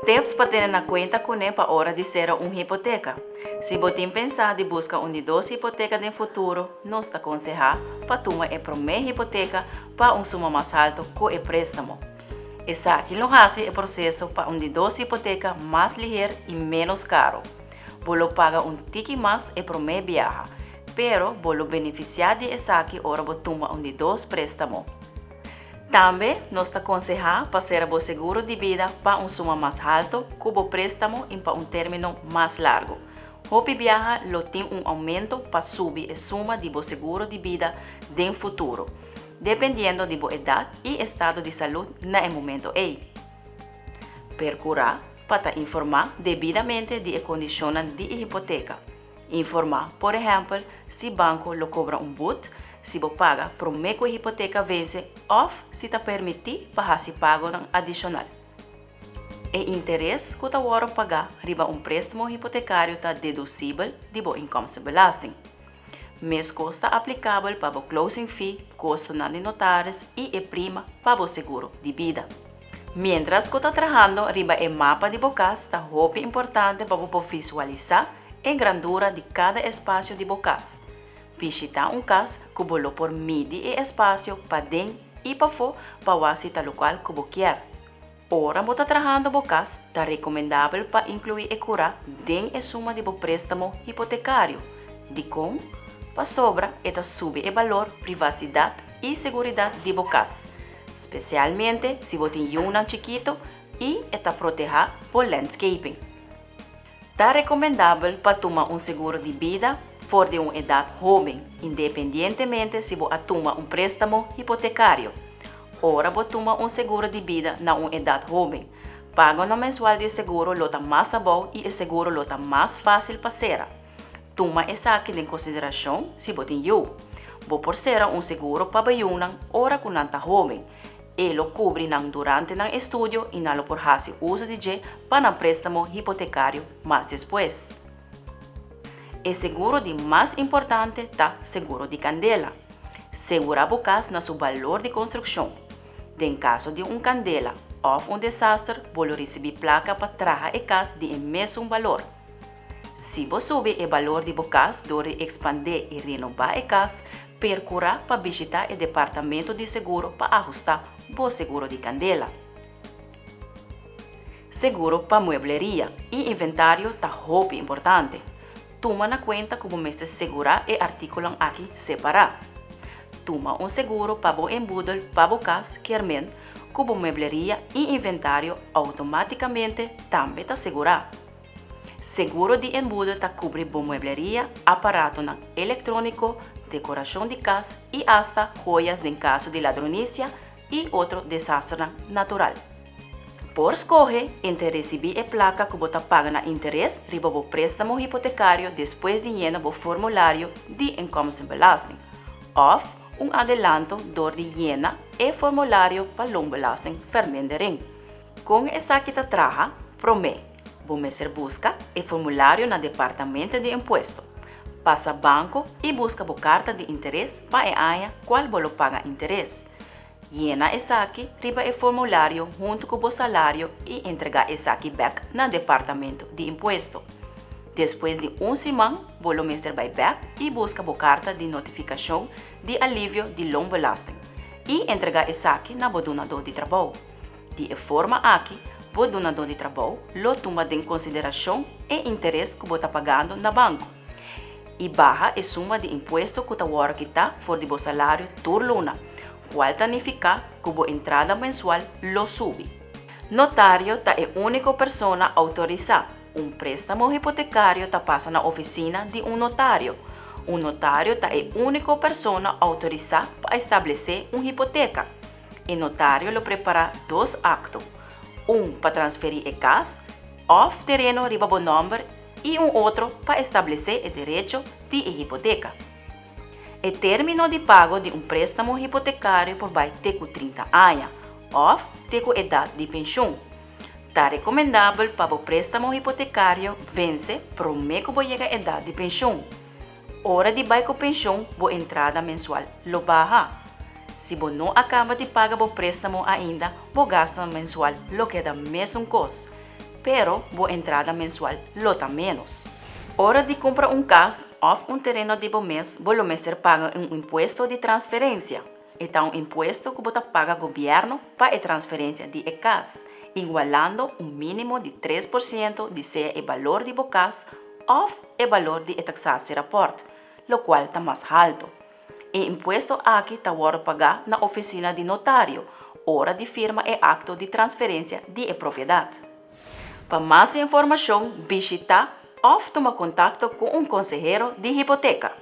Tips para ter na conta com para hora de ser uma hipoteca. Se você pensar de buscar uma de duas hipotecas no futuro, nós te aconselhar para tomar a primeira hipoteca para suma mais alto com o préstamo. Essa aqui não faz o processo para uma de duas hipotecas mais ligeiro e menos caro. Você paga tique mais a primeira viagem, pero você beneficiar de essa aqui hora você toma uma de dois préstamos. Também nós te aconselhamos para ser o seguro de vida para suma mais alto que o préstamo e para término mais largo. Hope viaja lo tem aumento para subir a suma de seguro de vida no futuro, dependendo de idade e estado de saúde no momento aí. Procurar para informar devidamente de condições de hipoteca. Informar, por exemplo, se o banco lo cobra but, se você paga por meio que a hipoteca vence ou se te permitir para se pago adicional. O interesse que você pagar riba préstamo hipotecário está deduzível de seu inkomstenbelasting. Mes custa aplicável para o closing fee, custo de notários e prima para o seguro de vida. Mientras que está trabalhando riba o mapa de bocas, está muito importante para você visualizar a grandura de cada espaço de bocas. Visitar casa que você por medir o espaço para dentro e para fora para o local que você quer. Ora, você está trabalhando em casa, está recomendável para incluir e curar dentro a suma de préstamo hipotecário. De como, para sobra, está subir o valor, privacidade e segurança de casa, especialmente se você tem um chiquito e está protegido por landscaping. Está recomendável para tomar seguro de vida for de uma idade jovem, independentemente se você toma préstamo hipotecário. Ora, você toma seguro de vida na uma idade jovem. Paga no mensual de seguro lota mais bom e o seguro lota mais fácil para ser. Toma essa aqui em consideração se você tem eu. Vou por ser seguro para bayunan ora com nanta jovem. Ele cobre durante o estudo e não por fazer uso de para préstamo hipotecário mais depois. O seguro de mais importante está seguro de candela. Segura a casa na seu valor de construção. Em caso de candela ou desastre, você recebe placa para trazer a casa de mesmo valor. Se você sube o valor de casa, deve expandir e renovar a casa, procurar para visitar o departamento de seguro para ajustar o seguro de candela. Seguro para muebleria e inventário está muito importante. Toma na conta que você segurar e articulam aqui separar. Toma seguro para o embudo para o casa, que o muebleria e inventário automaticamente também está segurado. Seguro de embudo está cobre muebleria, aparato eletrônico, decoração de casa e hasta joias em caso de ladronícia e outro desastre natural. Por escolher, entre receber a placa que você paga na interesse, riba o préstamo hipotecário depois de llenar o formulário de inkomstenbelasting, ou adelanto door de llenar o formulário para loonbelasting vermindering. Com essa que traga, promete, você busca o formulário no departamento de imposto, passa banco e busca a carta de interesse para a área qual você paga interesse. Llena essa aqui, riba o formulário junto com o salário e entrega essa aqui back no departamento de imposto. Depois de semana, você vai back e busca a carta de notificação de alívio de loonbelasting e entrega essa aqui na donador de trabalho. De forma aqui, o donador de trabalho lo toma em consideração o interesse que você está pagando no banco e barra a suma de imposto que está for de salário por luna, qual significa que a entrada mensual lo sube. Notário é a única pessoa autorizada. Préstamo hipotecário passa na oficina de notário. Notário é a única pessoa autorizada para estabelecer uma hipoteca. O notário lo prepara dois actos. Para transferir a casa ou terreno riba o nome e outro para estabelecer o direito de hipoteca. O término de pago de préstamo hipotecário por vai ter 30 anos ou ter idade de pensão. Está recomendável para o préstamo hipotecário vence por meio que chega a idade de pensão. Hora de vai com pensão, a entrada mensual lo baja. Se você não acaba de pagar o préstamo ainda, o gasto mensual lo queda mesmo costo. pero boa entrada mensual lota menos. Hora de comprar um casa ou um terreno de bom mês, vou ser paga um imposto de transferência. Então, um imposto que você paga governo para a transferência de casa, igualando um mínimo de 3% de ser o valor de sua casa ou o valor de taxação rapport, o qual está mais alto. O imposto aqui está a pagar na oficina de notário, hora de firma e acto de transferência de propriedade. Para mais informação, visita ou toma contato com um conselheiro de hipoteca.